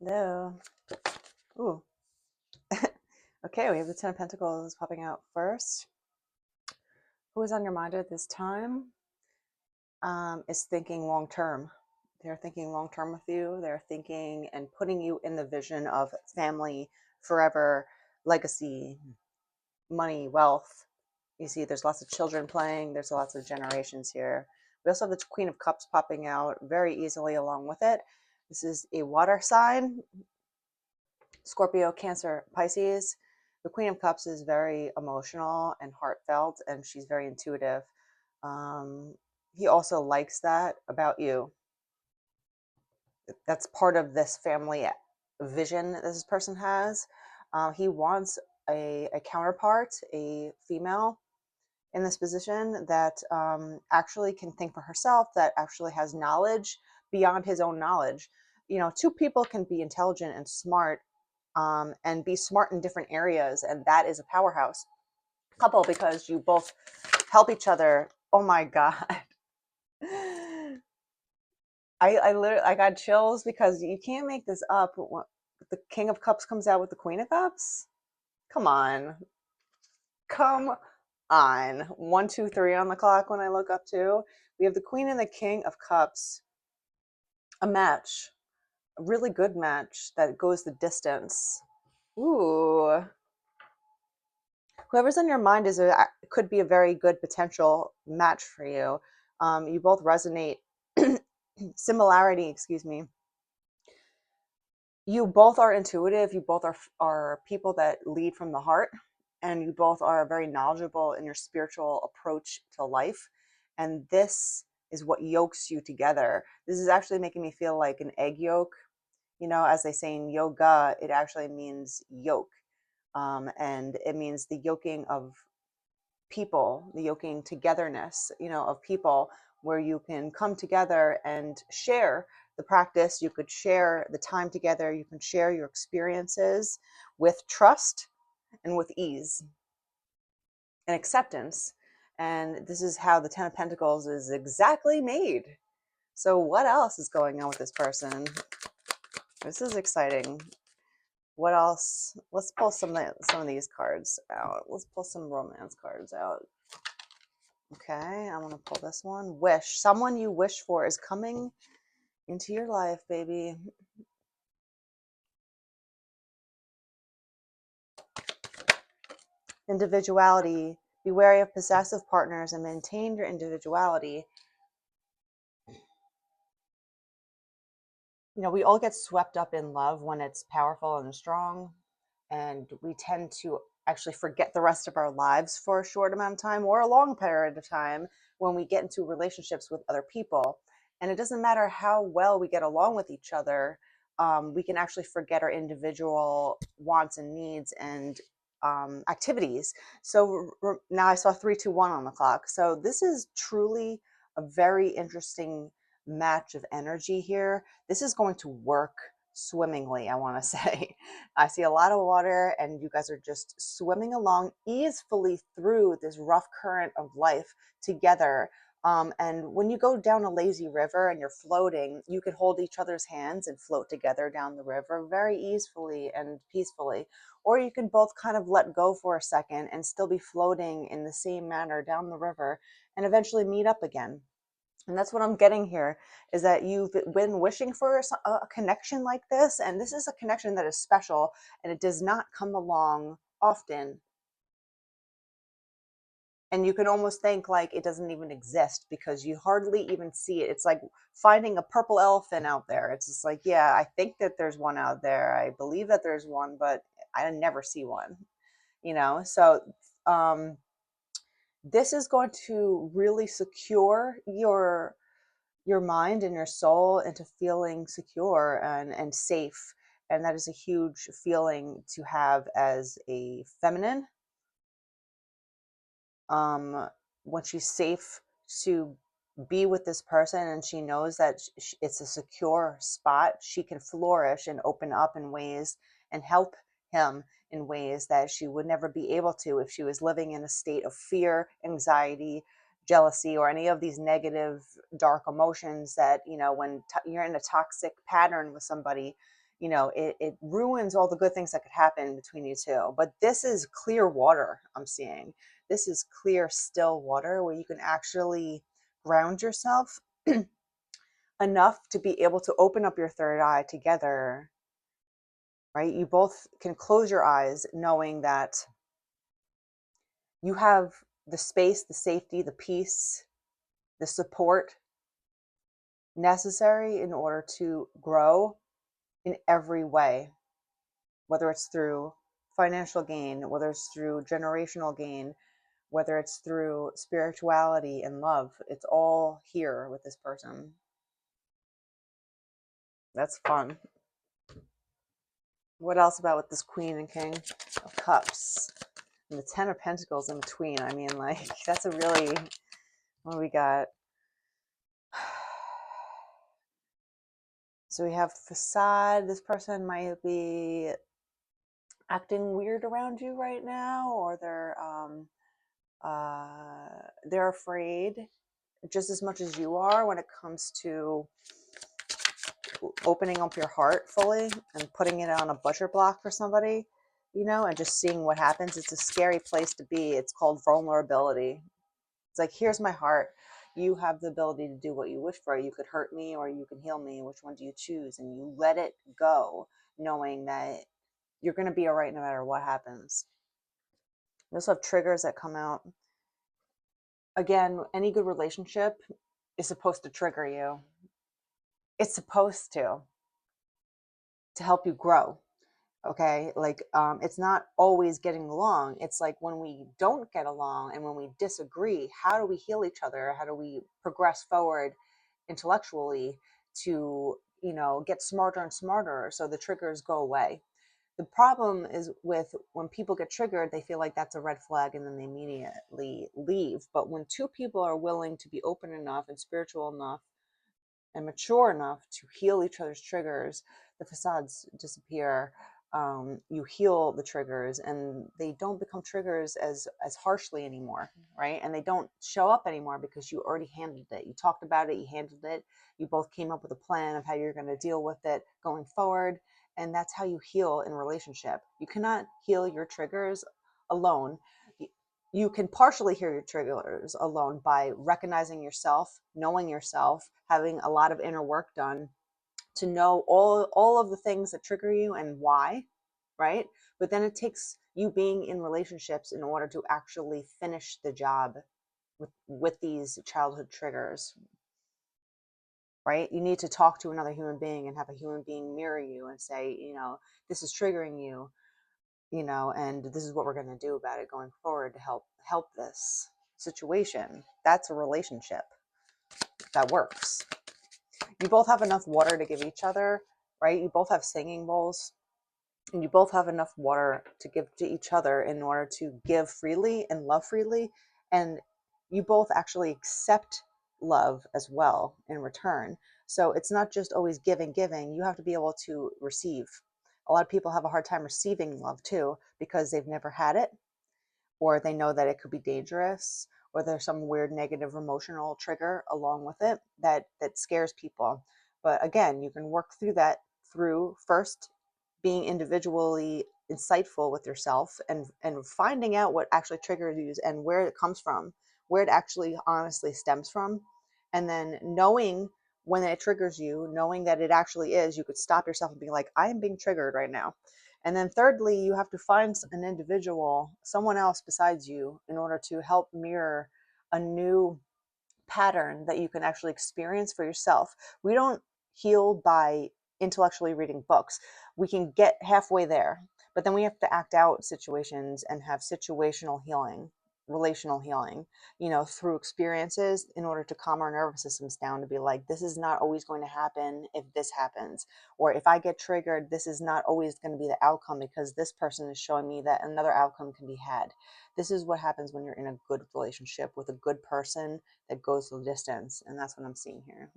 Hello. Ooh. Okay, we have the Ten of Pentacles popping out first. Who is on your mind at this time is thinking long term. They're thinking long term with you. They're thinking and putting you in the vision of family, forever, legacy, money, wealth. You see, there's lots of children playing. There's lots of generations here. We also have the Queen of Cups popping out very easily along with it. This is a water sign. Scorpio, Cancer, Pisces. The Queen of Cups is very emotional and heartfelt, and she's very intuitive. He also likes that about you. That's part of this family vision that this person has. He wants a counterpart, a female in this position that actually can think for herself, that actually has knowledge beyond his own knowledge. You know, two people can be intelligent and smart and be smart in different areas, and that is a powerhouse couple because you both help each other. Oh my god. I literally I got chills because you can't make this up. The King of Cups comes out with the Queen of Cups. Come on. Come on. 1, 2, 3 on the clock when I look up too. We have the Queen and the King of Cups. A match. A really good match that goes the distance. Ooh. Whoever's on your mind could be a very good potential match for you. You both resonate. Similarity, excuse me. You both are intuitive. You both are people that lead from the heart, and you both are very knowledgeable in your spiritual approach to life. And this is what yokes you together. This is actually making me feel like an egg yolk. You know, as they say in yoga, it actually means yoke. And it means the yoking of people, the yoking togetherness, you know, of people where you can come together and share the practice. You could share the time together. You can share your experiences with trust and with ease and acceptance. And this is how the Ten of Pentacles is exactly made. So what else is going on with this person? This is exciting. What else? Let's pull some of these cards out. Let's pull some romance cards out. Okay, I'm gonna pull this one. Wish. Someone you wish for is coming into your life, baby. Individuality. Be wary of possessive partners and maintain your individuality. You know, we all get swept up in love when it's powerful and strong, and we tend to actually forget the rest of our lives for a short amount of time or a long period of time when we get into relationships with other people. And it doesn't matter how well we get along with each other, we can actually forget our individual wants and needs and activities. So now I saw 3, 2, 1 on the clock. So this is truly a very interesting match of energy here. This is going to work swimmingly, I want to say. I see a lot of water, and you guys are just swimming along easily through this rough current of life together. And when you go down a lazy river and you're floating, you could hold each other's hands and float together down the river very easily and peacefully. Or you can both kind of let go for a second and still be floating in the same manner down the river and eventually meet up again. And that's what I'm getting here, is that you've been wishing for a connection like this, and this is a connection that is special, and it does not come along often. And you can almost think like it doesn't even exist because you hardly even see it. It's like finding a purple elephant out there. It's just like, yeah, I think that there's one out there. I believe that there's one, but I never see one, you know? So, this is going to really secure your mind and your soul into feeling secure and safe. And that is a huge feeling to have as a feminine. When she's safe to be with this person and she knows that it's a secure spot, she can flourish and open up in ways and help him in ways that she would never be able to if she was living in a state of fear, anxiety, jealousy, or any of these negative dark emotions that, you know, when you're in a toxic pattern with somebody, it ruins all the good things that could happen between you two. But this is clear water. I'm seeing this is clear, still water where you can actually ground yourself enough to be able to open up your third eye together, right? You both can close your eyes knowing that you have the space, the safety, the peace, the support necessary in order to grow in every way, whether it's through financial gain, whether it's through generational gain, whether it's through spirituality and love. It's all here with this person. That's fun. What else about with this Queen and King of Cups? And the Ten of Pentacles in between. I mean, like, that's a really, what do we got? So we have facade. This person might be acting weird around you right now, or they're afraid just as much as you are when it comes to opening up your heart fully and putting it on a butcher block for somebody, and just seeing what happens. It's a scary place to be. It's called vulnerability. It's like, here's my heart. You have the ability to do what you wish for. You could hurt me or you can heal me. Which one do you choose? And you let it go, knowing that you're going to be all right no matter what happens. We also have triggers that come out. Again, any good relationship is supposed to trigger you. It's supposed to help you grow. Okay, like it's not always getting along. It's like when we don't get along and when we disagree, how do we heal each other? How do we progress forward intellectually to get smarter and smarter so the triggers go away? The problem is with when people get triggered, they feel like that's a red flag and then they immediately leave. But when two people are willing to be open enough and spiritual enough and mature enough to heal each other's triggers, the facades disappear. You heal the triggers and they don't become triggers as harshly anymore, right? And they don't show up anymore because you already handled it. You talked about it, you handled it. You both came up with a plan of how you're going to deal with it going forward. And that's how you heal in a relationship. You cannot heal your triggers alone. You can partially heal your triggers alone by recognizing yourself, knowing yourself, having a lot of inner work done to know all of the things that trigger you and why, right? But then it takes you being in relationships in order to actually finish the job with these childhood triggers, right? You need to talk to another human being and have a human being mirror you and say, this is triggering you, and this is what we're going to do about it going forward to help this situation. That's a relationship that works. You both have enough water to give each other, right? You both have singing bowls and you both have enough water to give to each other in order to give freely and love freely. And you both actually accept love as well in return. So it's not just always giving. You have to be able to receive. A lot of people have a hard time receiving love too because they've never had it, or they know that it could be dangerous, or there's some weird negative emotional trigger along with it that scares people. But again, you can work through that through first being individually insightful with yourself and finding out what actually triggers you and where it comes from, where it actually honestly stems from, and then knowing when it triggers you, knowing that it actually is, you could stop yourself and be like, I am being triggered right now. And then thirdly, you have to find an individual, someone else besides you, in order to help mirror a new pattern that you can actually experience for yourself. We don't heal by intellectually reading books. We can get halfway there, but then we have to act out situations and have situational healing, relational healing, through experiences in order to calm our nervous systems down, to be like, this is not always going to happen if this happens, or if I get triggered, this is not always going to be the outcome because this person is showing me that another outcome can be had. This is what happens when you're in a good relationship with a good person that goes the distance. And that's what I'm seeing here.